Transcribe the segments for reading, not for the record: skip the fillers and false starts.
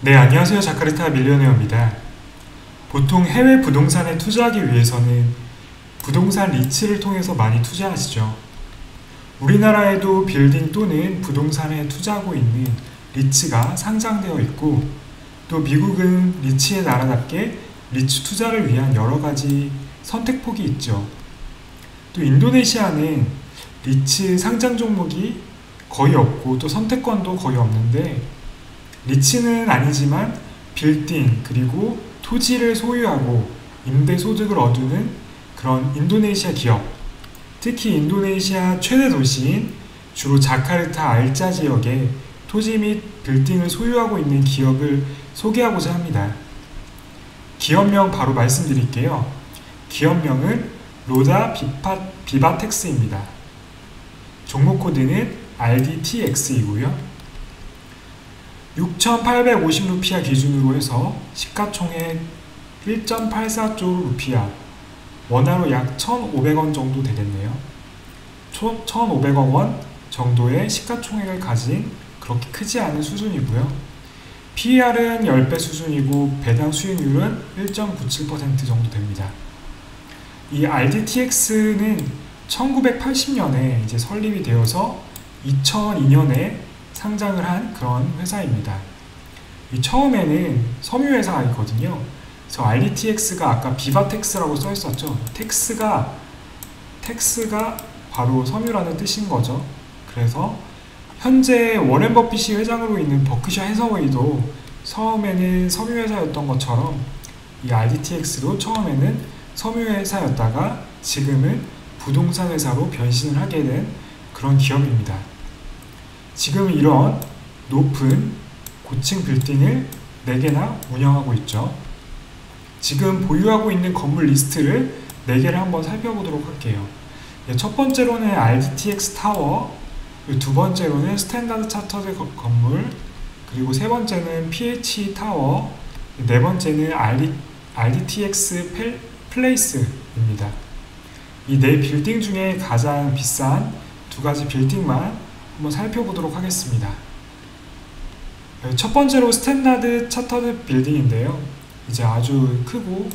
네, 안녕하세요. 자카르타 밀리어네어입니다. 보통 해외 부동산에 투자하기 위해서는 부동산 리츠를 통해서 많이 투자하시죠. 우리나라에도 빌딩 또는 부동산에 투자하고 있는 리츠가 상장되어 있고, 또 미국은 리츠의 나라답게 리츠 투자를 위한 여러 가지 선택폭이 있죠. 또 인도네시아는 리츠 상장 종목이 거의 없고 또 선택권도 거의 없는데, 리츠는 아니지만 빌딩 그리고 토지를 소유하고 임대소득을 얻는 그런 인도네시아 기업, 특히 인도네시아 최대 도시인 주로 자카르타 알자 지역에 토지 및 빌딩을 소유하고 있는 기업을 소개하고자 합니다. 기업명 바로 말씀드릴게요. 기업명은 로다 비바텍스입니다. 종목 코드는 RDTX이고요. 6,850루피아 기준으로 해서 시가총액 1.84조 루피아, 원화로 약 1,500원 정도 되겠네요. 1,500억 원 정도의 시가총액을 가진 그렇게 크지 않은 수준이고요. PER은 10배 수준이고 배당 수익률은 1.97% 정도 됩니다. 이 RDTX는 1980년에 이제 설립이 되어서 2002년에 상장을 한 그런 회사입니다. 처음에는 섬유회사이거든요. 그래서 RDTX가 아까 비바텍스라고 써 있었죠. 텍스가 바로 섬유라는 뜻인 거죠. 그래서 현재 워렌 버핏이 회장으로 있는 버크셔 해서웨이도 처음에는 섬유회사였던 것처럼 이 RDTX도 처음에는 섬유회사였다가 지금은 부동산 회사로 변신을 하게 된 그런 기업입니다. 지금 이런 높은 고층 빌딩을 4개나 운영하고 있죠. 지금 보유하고 있는 건물 리스트를 4개를 한번 살펴보도록 할게요. 첫 번째로는 RDTX 타워, 두 번째로는 스탠다드 차터드 건물, 그리고 세 번째는 PH 타워, 네 번째는 RDTX 플레이스입니다. 이 4빌딩 중에 가장 비싼 2가지 빌딩만 한번 살펴보도록 하겠습니다. 첫 번째로 스탠다드 차터드 빌딩인데요. 이제 아주 크고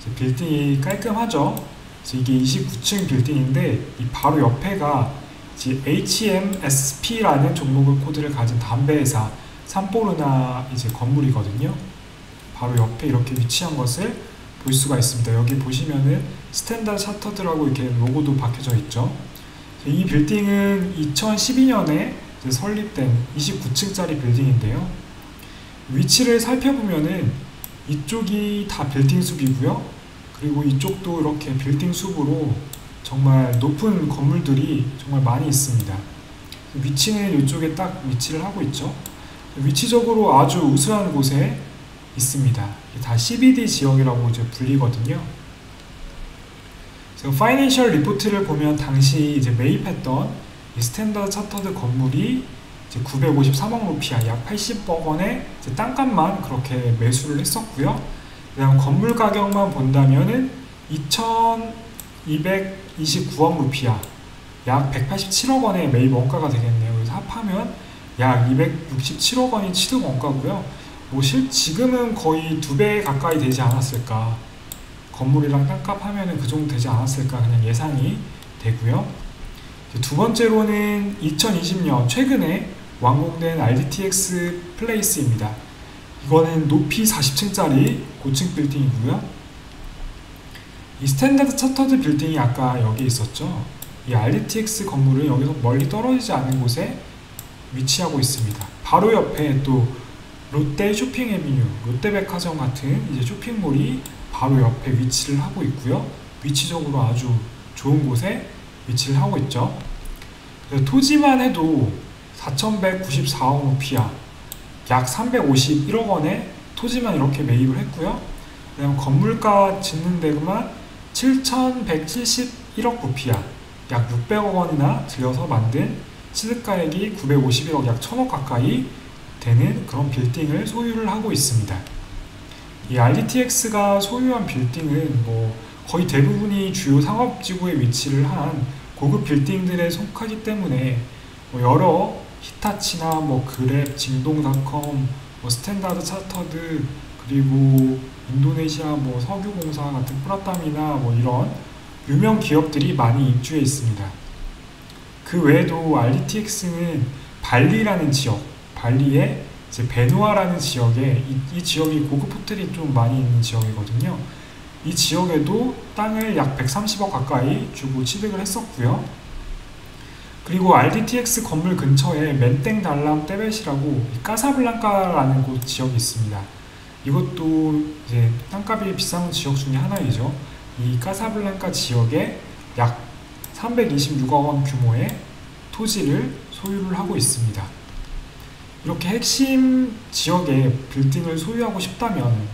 이제 빌딩이 깔끔하죠. 이게 29층 빌딩인데 이 바로 옆에가 이제 HMSP라는 종목을 코드를 가진 담배회사 산포르나 이제 건물이거든요. 바로 옆에 이렇게 위치한 것을 볼 수가 있습니다. 여기 보시면은 스탠다드 차터드라고 이렇게 로고도 박혀져 있죠. 이 빌딩은 2012년에 설립된 29층짜리 빌딩인데요. 위치를 살펴보면은 이쪽이 다 빌딩 숲이고요. 그리고 이쪽도 이렇게 빌딩 숲으로 정말 높은 건물들이 정말 많이 있습니다. 위치는 이쪽에 딱 위치를 하고 있죠. 위치적으로 아주 우수한 곳에 있습니다. 다 CBD 지역이라고 이제 불리거든요. 파이낸셜 리포트를 보면 당시 이제 매입했던 이 스탠다드 차터드 건물이 이제 953억 루피아, 약 80억 원의 이제 땅값만 그렇게 매수를 했었고요. 그다음 건물 가격만 본다면은 2,229억 루피아, 약 187억 원의 매입 원가가 되겠네요. 그래서 합하면 약 267억 원이 취득 원가고요. 지금은 거의 2배 가까이 되지 않았을까. 건물이랑 땅값 하면은 그 정도 되지 않았을까 그냥 예상이 되고요. 두 번째로는 2020년 최근에 완공된 RDTX 플레이스입니다. 이거는 높이 40층짜리 고층 빌딩이고요. 이 스탠다드 차터드 빌딩이 아까 여기 있었죠. 이 RDTX 건물은 여기서 멀리 떨어지지 않은 곳에 위치하고 있습니다. 바로 옆에 또 롯데 쇼핑 애비뉴, 롯데백화점 같은 이제 쇼핑몰이 바로 옆에 위치를 하고 있고요. 위치적으로 아주 좋은 곳에 위치를 하고 있죠. 토지만 해도 4,194억 루피아, 약 351억 원의 토지만 이렇게 매입을 했고요. 그다음 건물가 짓는 데만 7,171억 루피아, 약 600억 원이나 들여서 만든 취득가액이 951억, 약 1,000억 가까이 되는 그런 빌딩을 소유를 하고 있습니다. 이 RDTX가 소유한 빌딩은 거의 대부분이 주요 상업지구에 위치를 한 고급 빌딩들에 속하기 때문에 여러 히타치나 그랩, 징동닷컴, 뭐 스탠다드 차터드, 그리고 인도네시아 뭐 석유공사 같은 프라타미나 뭐 이런 유명 기업들이 많이 입주해 있습니다. 그 외에도 RDTX는 발리라는 지역, 발리의 이제 베누아라는 지역에 이 지역이 고급 호텔이 좀 많이 있는 지역이거든요. 이 지역에도 땅을 약 130억 가까이 주고 취득을 했었고요. 그리고 RDTX 건물 근처에 멘땡 달람 떼벳이라고 까사블랑카라는 곳 지역이 있습니다. 이것도 이제 땅값이 비싼 지역 중에 하나이죠. 이 까사블랑카 지역에 약 326억 원 규모의 토지를 소유를 하고 있습니다. 이렇게 핵심 지역에 빌딩을 소유하고 싶다면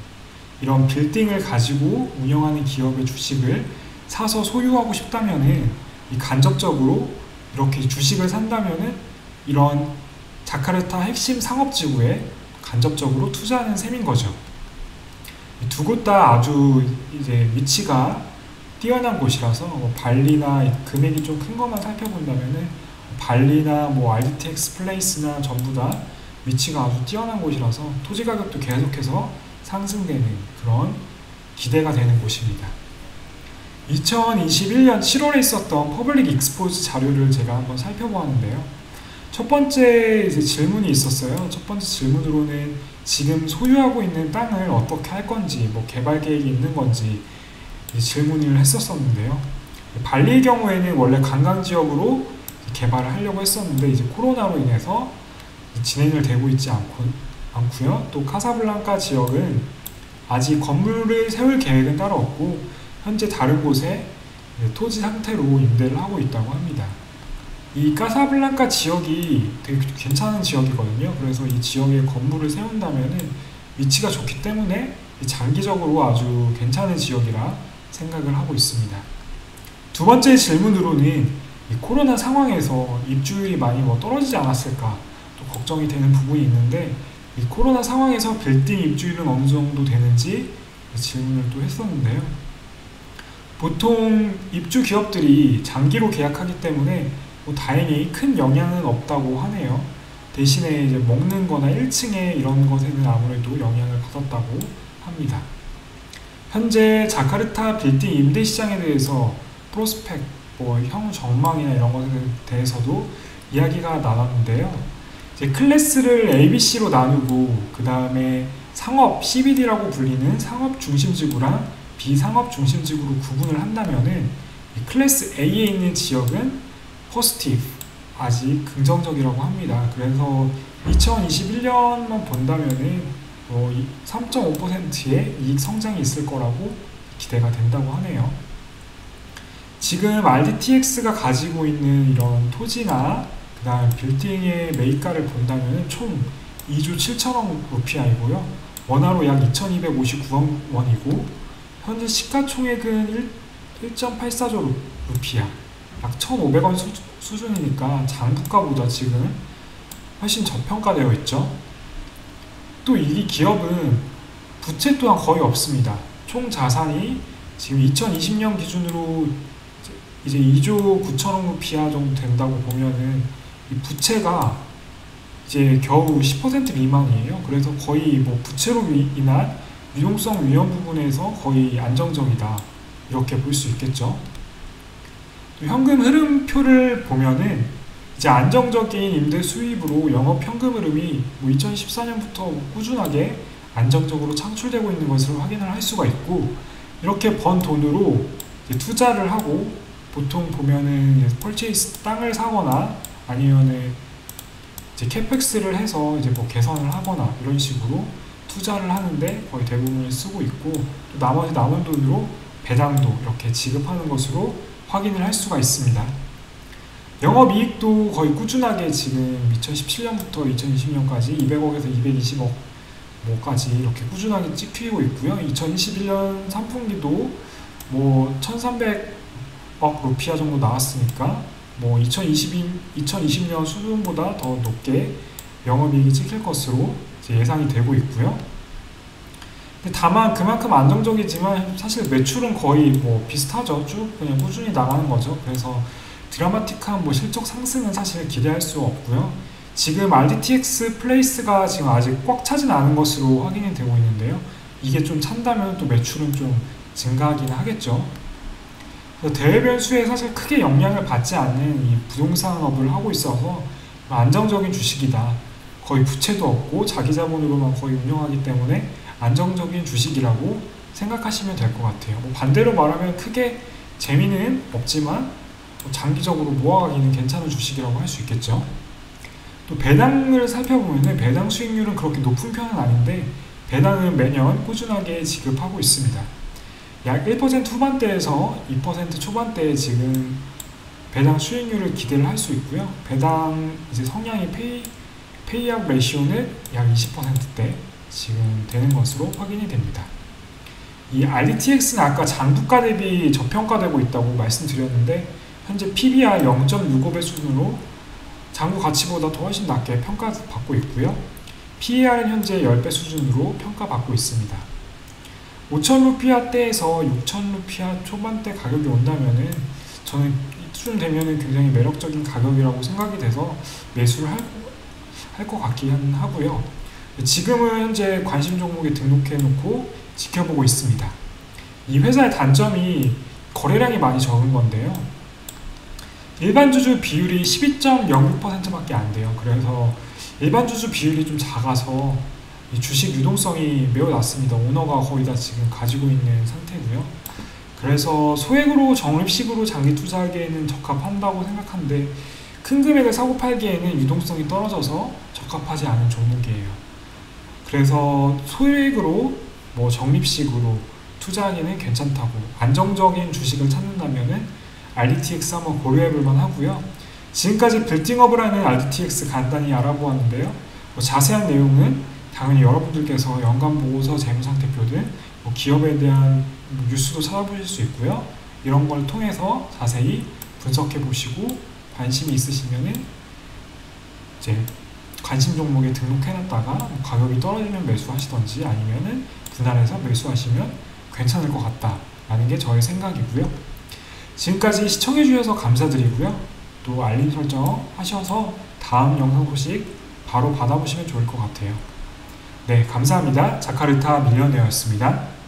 이런 빌딩을 가지고 운영하는 기업의 주식을 사서 소유하고 싶다면은 간접적으로 이렇게 주식을 산다면은 이런 자카르타 핵심 상업지구에 간접적으로 투자하는 셈인 거죠. 두 곳 다 아주 이제 위치가 뛰어난 곳이라서 뭐 발리나 금액이 좀 큰 것만 살펴본다면은 발리나 뭐 RDTX 플레이스나 전부 다 위치가 아주 뛰어난 곳이라서 토지 가격도 계속해서 상승되는 그런 기대가 되는 곳입니다. 2021년 7월에 있었던 퍼블릭 익스포즈 자료를 제가 한번 살펴보았는데요. 첫 번째 이제 질문이 있었어요. 첫 번째 질문으로는 지금 소유하고 있는 땅을 어떻게 할 건지, 뭐 개발 계획이 있는 건지 질문을 했었었는데요. 발리의 경우에는 원래 관광 지역으로 개발을 하려고 했었는데 이제 코로나로 인해서 진행을 되고 있지 않고요. 또 카사블랑카 지역은 아직 건물을 세울 계획은 따로 없고 현재 다른 곳에 토지 상태로 임대를 하고 있다고 합니다. 이 카사블랑카 지역이 되게 괜찮은 지역이거든요. 그래서 이 지역에 건물을 세운다면은 위치가 좋기 때문에 장기적으로 아주 괜찮은 지역이라 생각을 하고 있습니다. 두 번째 질문으로는 이 코로나 상황에서 입주율이 많이 떨어지지 않았을까 또 걱정이 되는 부분이 있는데 이 코로나 상황에서 빌딩 입주율은 어느 정도 되는지 질문을 또 했었는데요. 보통 입주 기업들이 장기로 계약하기 때문에 다행히 큰 영향은 없다고 하네요. 대신에 이제 먹는 거나 1층에 이런 것에는 아무래도 영향을 받았다고 합니다. 현재 자카르타 빌딩 임대 시장에 대해서 프로스펙, 향후 전망이나 이런 것에 대해서도 이야기가 나눴는데요. 이제 클래스를 ABC로 나누고 그 다음에 상업 CBD라고 불리는 상업 중심지구랑 비상업 중심지구로 구분을 한다면은 이 클래스 A에 있는 지역은 포지티브, 아직 긍정적이라고 합니다. 그래서 2021년만 본다면은 3.5%의 이익 성장이 있을 거라고 기대가 된다고 하네요. 지금 RDTX가 가지고 있는 이런 토지나 그 다음 빌딩의 매입가를 본다면 총 2조 7천억 루피아이고요. 원화로 약 2259억 원이고 현재 시가총액은 1.84조 루피아, 약 1,500원 수준이니까 장부가보다 지금 훨씬 저평가되어 있죠. 또 이 기업은 부채 또한 거의 없습니다. 총 자산이 지금 2020년 기준으로 이제 2조 9천억 루피아 정도 된다고 보면은 이 부채가 이제 겨우 10% 미만이에요. 그래서 거의 부채로 인한 유동성 위험 부분에서 거의 안정적이다, 이렇게 볼 수 있겠죠. 또 현금 흐름표를 보면은 이제 안정적인 임대 수입으로 영업 현금 흐름이 2014년부터 꾸준하게 안정적으로 창출되고 있는 것을 확인을 할 수가 있고, 이렇게 번 돈으로 이제 투자를 하고 보통 보면은 펄체이스 땅을 사거나 아니면은 이제 캐펙스를 해서 이제 개선을 하거나 이런 식으로 투자를 하는데 거의 대부분을 쓰고 있고, 또 나머지 남은 돈으로 배당도 이렇게 지급하는 것으로 확인을 할 수가 있습니다. 영업이익도 거의 꾸준하게 지금 2017년부터 2020년까지 200억에서 220억까지 이렇게 꾸준하게 찍히고 있고요. 2021년 3분기도 1300억 루피아 정도 나왔으니까 2020년 수준보다 더 높게 영업이익이 찍힐 것으로 예상이 되고 있고요. 다만 그만큼 안정적이지만 사실 매출은 거의 비슷하죠. 쭉 그냥 꾸준히 나가는 거죠. 그래서 드라마틱한 실적 상승은 사실 기대할 수 없고요. 지금 RDTX 플레이스가 지금 아직 꽉 차진 않은 것으로 확인이 되고 있는데요. 이게 좀 찬다면 또 매출은 좀 증가하긴 하겠죠. 대외 변수에 사실 크게 영향을 받지 않는 이 부동산업을 하고 있어서 안정적인 주식이다. 거의 부채도 없고 자기 자본으로만 거의 운영하기 때문에 안정적인 주식이라고 생각하시면 될 것 같아요. 뭐 반대로 말하면 크게 재미는 없지만 장기적으로 모아가기는 괜찮은 주식이라고 할 수 있겠죠. 또 배당을 살펴보면 배당 수익률은 그렇게 높은 편은 아닌데 배당은 매년 꾸준하게 지급하고 있습니다. 약 1% 후반대에서 2% 초반대에 지금 배당 수익률을 기대를 할 수 있고요. 배당 이제 성향이 페이아웃 레시오는 약 20%대 지금 되는 것으로 확인이 됩니다. 이 RDTX는 아까 장부가 대비 저평가되고 있다고 말씀드렸는데 현재 PBR 0.65배 수준으로 장부 가치보다 더 훨씬 낮게 평가받고 있고요. PER은 현재 10배 수준으로 평가받고 있습니다. 5,000루피아대에서 6,000루피아 초반대 가격이 온다면은 저는 이쯤 되면은 굉장히 매력적인 가격이라고 생각이 돼서 매수를 할 것 같긴 하고요. 지금은 현재 관심 종목에 등록해 놓고 지켜보고 있습니다. 이 회사의 단점이 거래량이 많이 적은 건데요. 일반 주주 비율이 12.06%밖에 안 돼요. 그래서 일반 주주 비율이 좀 작아서 이 주식 유동성이 매우 낮습니다. 오너가 거의 다 지금 가지고 있는 상태고요. 그래서 소액으로 적립식으로 장기 투자하기에는 적합한다고 생각하는데 큰 금액을 사고 팔기에는 유동성이 떨어져서 적합하지 않은 종목이에요. 그래서 소액으로 뭐 적립식으로 투자하기는 괜찮다고, 안정적인 주식을 찾는다면은 RDTX 한번 고려해볼만 하고요. 지금까지 빌딩업을 하는 RDTX 간단히 알아보았는데요. 자세한 내용은 당연히 여러분들께서 연간보고서, 재무상태표 등 기업에 대한 뉴스도 찾아보실 수 있고요. 이런 걸 통해서 자세히 분석해 보시고 관심이 있으시면은 이제 관심 종목에 등록해놨다가 가격이 떨어지면 매수하시던지 아니면은 분할해서 매수하시면 괜찮을 것 같다라는 게 저의 생각이고요. 지금까지 시청해 주셔서 감사드리고요. 또 알림 설정 하셔서 다음 영상 소식 바로 받아보시면 좋을 것 같아요. 네, 감사합니다. 자카르타 밀리언웨어였습니다.